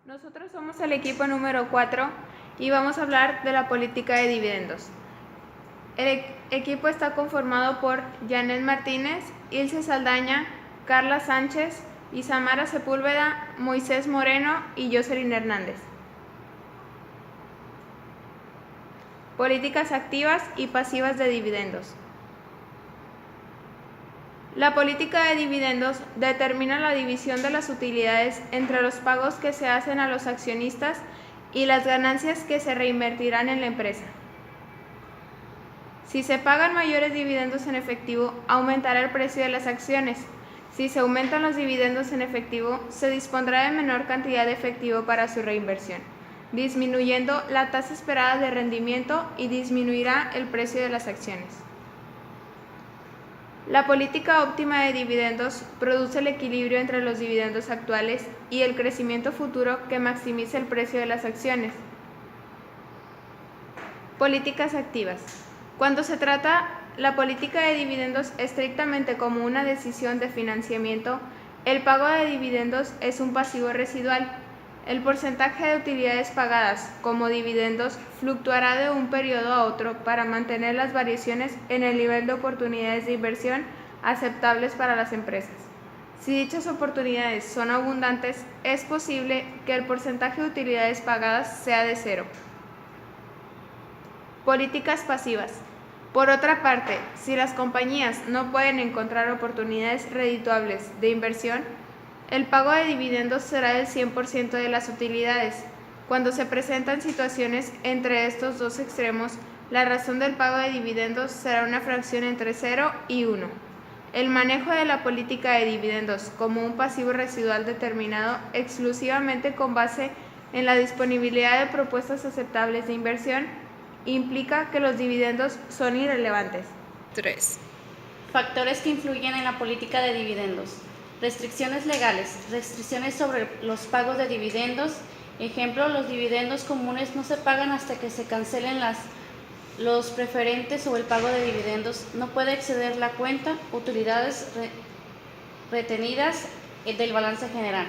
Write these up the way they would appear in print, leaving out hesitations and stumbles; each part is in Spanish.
Nosotros somos el equipo número 4 y vamos a hablar de la política de dividendos. El equipo está conformado por Janet Martínez, Ilse Saldaña, Carla Sánchez, Isamara Sepúlveda, Moisés Moreno y Jocelyn Hernández. Políticas activas y pasivas de dividendos. La política de dividendos determina la división de las utilidades entre los pagos que se hacen a los accionistas y las ganancias que se reinvertirán en la empresa. Si se pagan mayores dividendos en efectivo, aumentará el precio de las acciones. Si se aumentan los dividendos en efectivo, se dispondrá de menor cantidad de efectivo para su reinversión, disminuyendo la tasa esperada de rendimiento y disminuirá el precio de las acciones. La política óptima de dividendos produce el equilibrio entre los dividendos actuales y el crecimiento futuro que maximiza el precio de las acciones. Políticas activas. Cuando se trata la política de dividendos estrictamente como una decisión de financiamiento, el pago de dividendos es un pasivo residual. El porcentaje de utilidades pagadas como dividendos fluctuará de un periodo a otro para mantener las variaciones en el nivel de oportunidades de inversión aceptables para las empresas. Si dichas oportunidades son abundantes, es posible que el porcentaje de utilidades pagadas sea de cero. Políticas pasivas. Por otra parte, si las compañías no pueden encontrar oportunidades redituables de inversión, el pago de dividendos será del 100% de las utilidades. Cuando se presentan situaciones entre estos dos extremos, la razón del pago de dividendos será una fracción entre 0 y 1. El manejo de la política de dividendos como un pasivo residual determinado exclusivamente con base en la disponibilidad de propuestas aceptables de inversión implica que los dividendos son irrelevantes. 3. Factores que influyen en la política de dividendos. Restricciones legales, restricciones sobre los pagos de dividendos. Ejemplo, los dividendos comunes no se pagan hasta que se cancelen los preferentes o el pago de dividendos. No puede exceder la cuenta, utilidades retenidas del balance general.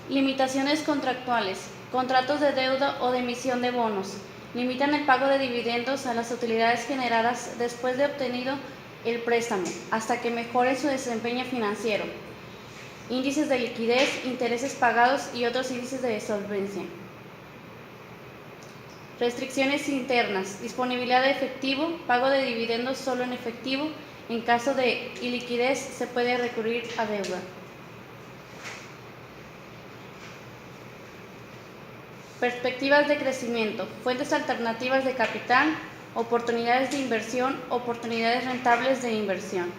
Limitaciones contractuales, contratos de deuda o de emisión de bonos. Limitan el pago de dividendos a las utilidades generadas después de obtenido el préstamo, hasta que mejore su desempeño financiero. Índices de liquidez, intereses pagados y otros índices de solvencia. Restricciones internas, disponibilidad de efectivo, pago de dividendos solo en efectivo. En caso de iliquidez se puede recurrir a deuda. Perspectivas de crecimiento, fuentes alternativas de capital, oportunidades de inversión, oportunidades rentables de inversión.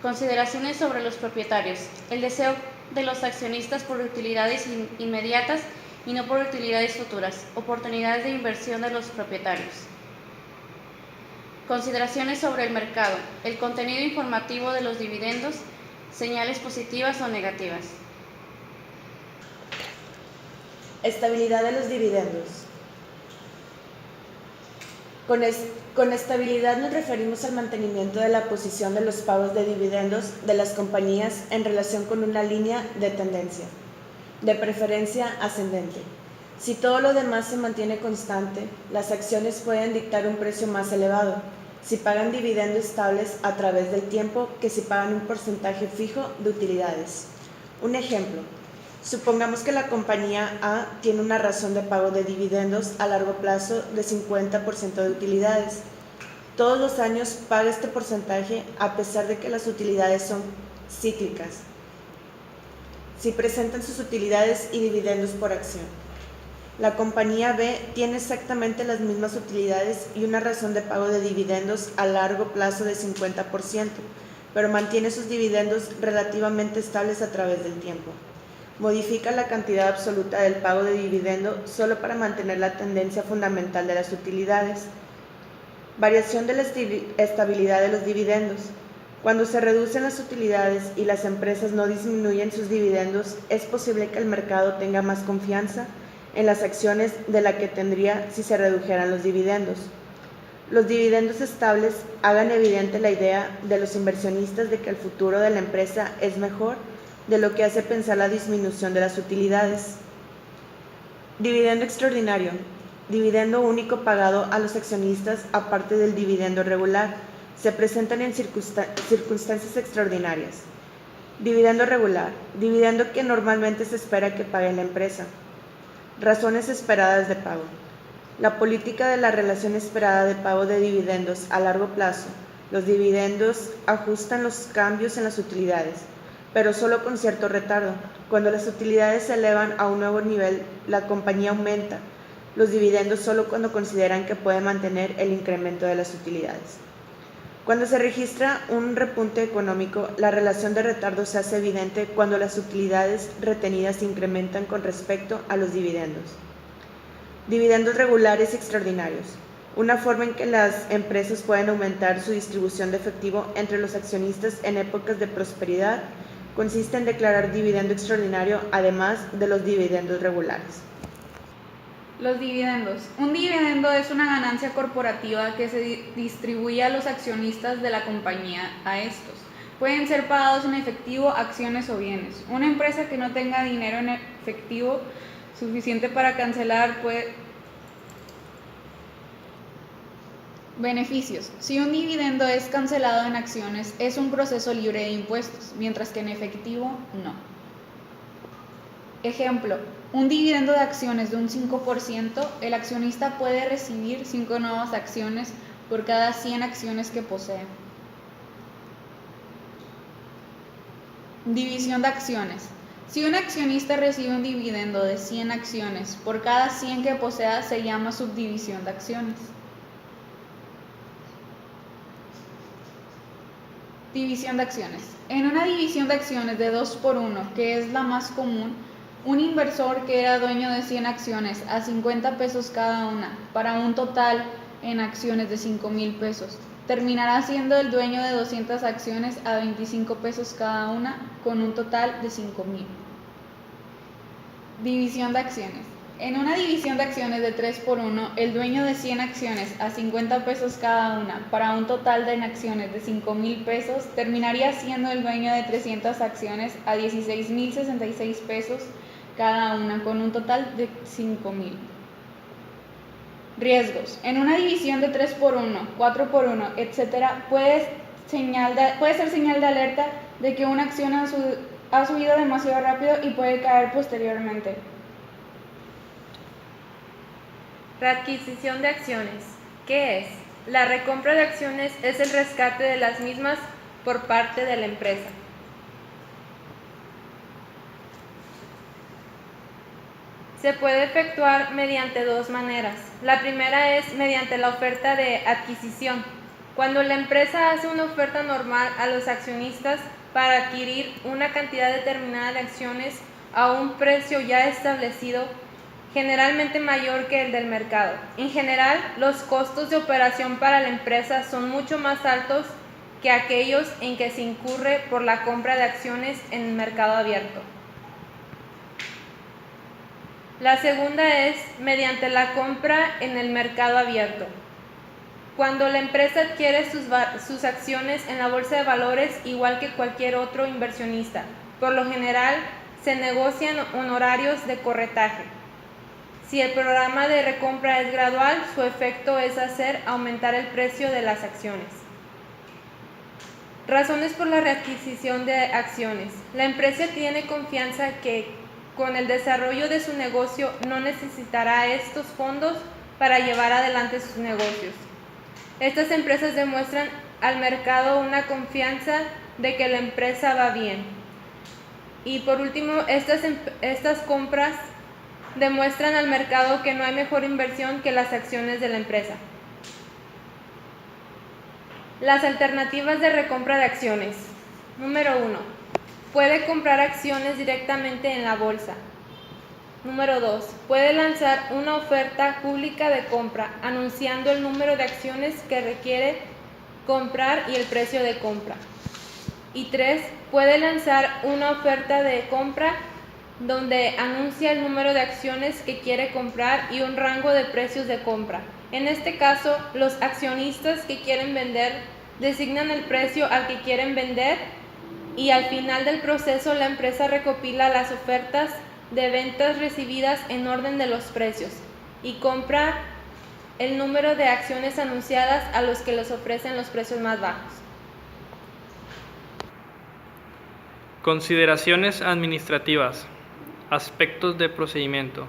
Consideraciones sobre los propietarios. El deseo de los accionistas por utilidades inmediatas y no por utilidades futuras. Oportunidades de inversión de los propietarios. Consideraciones sobre el mercado. El contenido informativo de los dividendos, señales positivas o negativas. Estabilidad de los dividendos. Con estabilidad nos referimos al mantenimiento de la posición de los pagos de dividendos de las compañías en relación con una línea de tendencia, de preferencia ascendente. Si todo lo demás se mantiene constante, las acciones pueden dictar un precio más elevado si pagan dividendos estables a través del tiempo que si pagan un porcentaje fijo de utilidades. Un ejemplo. Supongamos que la compañía A tiene una razón de pago de dividendos a largo plazo de 50% de utilidades. Todos los años paga este porcentaje a pesar de que las utilidades son cíclicas, si presentan sus utilidades y dividendos por acción. La compañía B tiene exactamente las mismas utilidades y una razón de pago de dividendos a largo plazo de 50%, pero mantiene sus dividendos relativamente estables a través del tiempo. Modifica la cantidad absoluta del pago de dividendo solo para mantener la tendencia fundamental de las utilidades. Variación de la estabilidad de los dividendos. Cuando se reducen las utilidades y las empresas no disminuyen sus dividendos, es posible que el mercado tenga más confianza en las acciones de la que tendría si se redujeran los dividendos. Los dividendos estables hagan evidente la idea de los inversionistas de que el futuro de la empresa es mejor de lo que hace pensar la disminución de las utilidades. Dividendo extraordinario. Dividendo único pagado a los accionistas aparte del dividendo regular. Se presentan en circunstancias extraordinarias. Dividendo regular. Dividendo que normalmente se espera que pague la empresa. Razones esperadas de pago. La política de la relación esperada de pago de dividendos a largo plazo. Los dividendos ajustan los cambios en las utilidades, pero solo con cierto retardo. Cuando las utilidades se elevan a un nuevo nivel, la compañía aumenta los dividendos solo cuando consideran que puede mantener el incremento de las utilidades. Cuando se registra un repunte económico, la relación de retardo se hace evidente cuando las utilidades retenidas se incrementan con respecto a los dividendos. Dividendos regulares y extraordinarios. Una forma en que las empresas pueden aumentar su distribución de efectivo entre los accionistas en épocas de prosperidad consiste en declarar dividendo extraordinario además de los dividendos regulares. Los dividendos. Un dividendo es una ganancia corporativa que se distribuye a los accionistas de la compañía a estos. Pueden ser pagados en efectivo, acciones o bienes. Una empresa que no tenga dinero en efectivo suficiente para cancelar puede... Beneficios. Si un dividendo es cancelado en acciones, es un proceso libre de impuestos, mientras que en efectivo no. Ejemplo, un dividendo de acciones de un 5%, el accionista puede recibir 5 nuevas acciones por cada 100 acciones que posee. División de acciones. Si un accionista recibe un dividendo de 100 acciones, por cada 100 que posea se llama subdivisión de acciones. División de acciones. En una división de acciones de 2 por 1, que es la más común, un inversor que era dueño de 100 acciones a 50 pesos cada una, para un total en acciones de 5,000 pesos, terminará siendo el dueño de 200 acciones a 25 pesos cada una, con un total de 5,000. División de acciones. En una división de acciones de 3 por 1, el dueño de 100 acciones a 50 pesos cada una, para un total de en acciones de 5,000 pesos, terminaría siendo el dueño de 300 acciones a 16,066 pesos cada una, con un total de 5,000. Riesgos. En una división de 3 por 1, 4 por 1, etc., puede ser señal de alerta de que una acción ha subido demasiado rápido y puede caer posteriormente. Readquisición de acciones. ¿Qué es? La recompra de acciones es el rescate de las mismas por parte de la empresa. Se puede efectuar mediante dos maneras. La primera es mediante la oferta de adquisición. Cuando la empresa hace una oferta normal a los accionistas para adquirir una cantidad determinada de acciones a un precio ya establecido, generalmente mayor que el del mercado. En general, los costos de operación para la empresa son mucho más altos que aquellos en que se incurre por la compra de acciones en el mercado abierto. La segunda es mediante la compra en el mercado abierto. Cuando la empresa adquiere sus acciones en la bolsa de valores igual que cualquier otro inversionista, por lo general se negocian honorarios de corretaje. Si el programa de recompra es gradual, su efecto es hacer aumentar el precio de las acciones. Razones por la readquisición de acciones. La empresa tiene confianza que con el desarrollo de su negocio no necesitará estos fondos para llevar adelante sus negocios. Estas empresas demuestran al mercado una confianza de que la empresa va bien. Y por último, estas compras demuestran al mercado que no hay mejor inversión que las acciones de la empresa. Las alternativas de recompra de acciones. Número 1. Puede comprar acciones directamente en la bolsa. Número 2. Puede lanzar una oferta pública de compra anunciando el número de acciones que requiere comprar y el precio de compra. Y 3. Puede lanzar una oferta de compra donde anuncia el número de acciones que quiere comprar y un rango de precios de compra. En este caso, los accionistas que quieren vender designan el precio al que quieren vender y al final del proceso la empresa recopila las ofertas de ventas recibidas en orden de los precios y compra el número de acciones anunciadas a los que les ofrecen los precios más bajos. Consideraciones administrativas. Aspectos de procedimiento.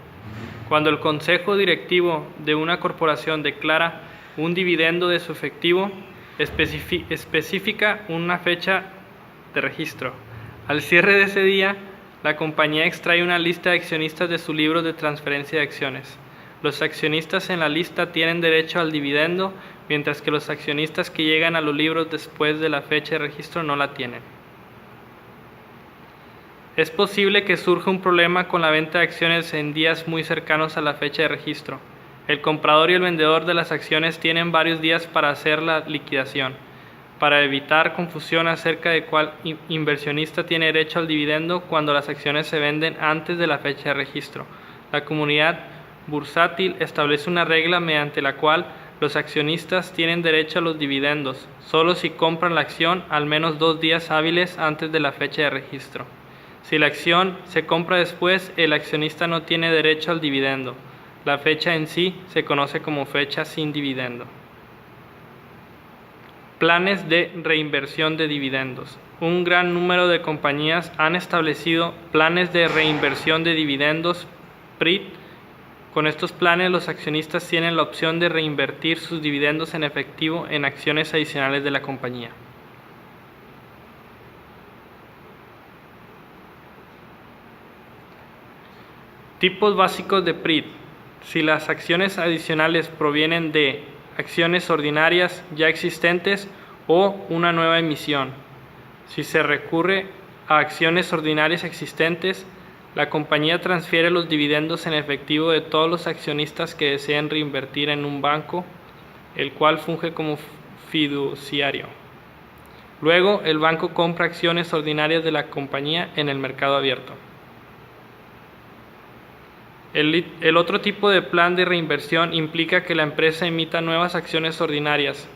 Cuando el consejo directivo de una corporación declara un dividendo de su efectivo, especifica una fecha de registro. Al cierre de ese día, la compañía extrae una lista de accionistas de su libro de transferencia de acciones. Los accionistas en la lista tienen derecho al dividendo, mientras que los accionistas que llegan a los libros después de la fecha de registro no la tienen. Es posible que surja un problema con la venta de acciones en días muy cercanos a la fecha de registro. El comprador y el vendedor de las acciones tienen varios días para hacer la liquidación. Para evitar confusión acerca de cuál inversionista tiene derecho al dividendo cuando las acciones se venden antes de la fecha de registro, la comunidad bursátil establece una regla mediante la cual los accionistas tienen derecho a los dividendos, solo si compran la acción al menos 2 días hábiles antes de la fecha de registro. Si la acción se compra después, el accionista no tiene derecho al dividendo. La fecha en sí se conoce como fecha sin dividendo. Planes de reinversión de dividendos. Un gran número de compañías han establecido planes de reinversión de dividendos, PRID. Con estos planes, los accionistas tienen la opción de reinvertir sus dividendos en efectivo en acciones adicionales de la compañía. Tipos básicos de PRID. Si las acciones adicionales provienen de acciones ordinarias ya existentes o una nueva emisión. Si se recurre a acciones ordinarias existentes, la compañía transfiere los dividendos en efectivo de todos los accionistas que deseen reinvertir en un banco, el cual funge como fiduciario. Luego, el banco compra acciones ordinarias de la compañía en el mercado abierto. El otro tipo de plan de reinversión implica que la empresa emita nuevas acciones ordinarias.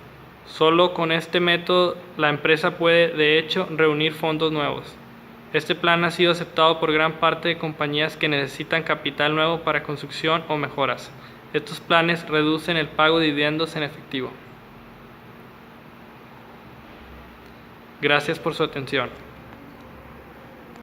Solo con este método la empresa puede, de hecho, reunir fondos nuevos. Este plan ha sido aceptado por gran parte de compañías que necesitan capital nuevo para construcción o mejoras. Estos planes reducen el pago de dividendos en efectivo. Gracias por su atención.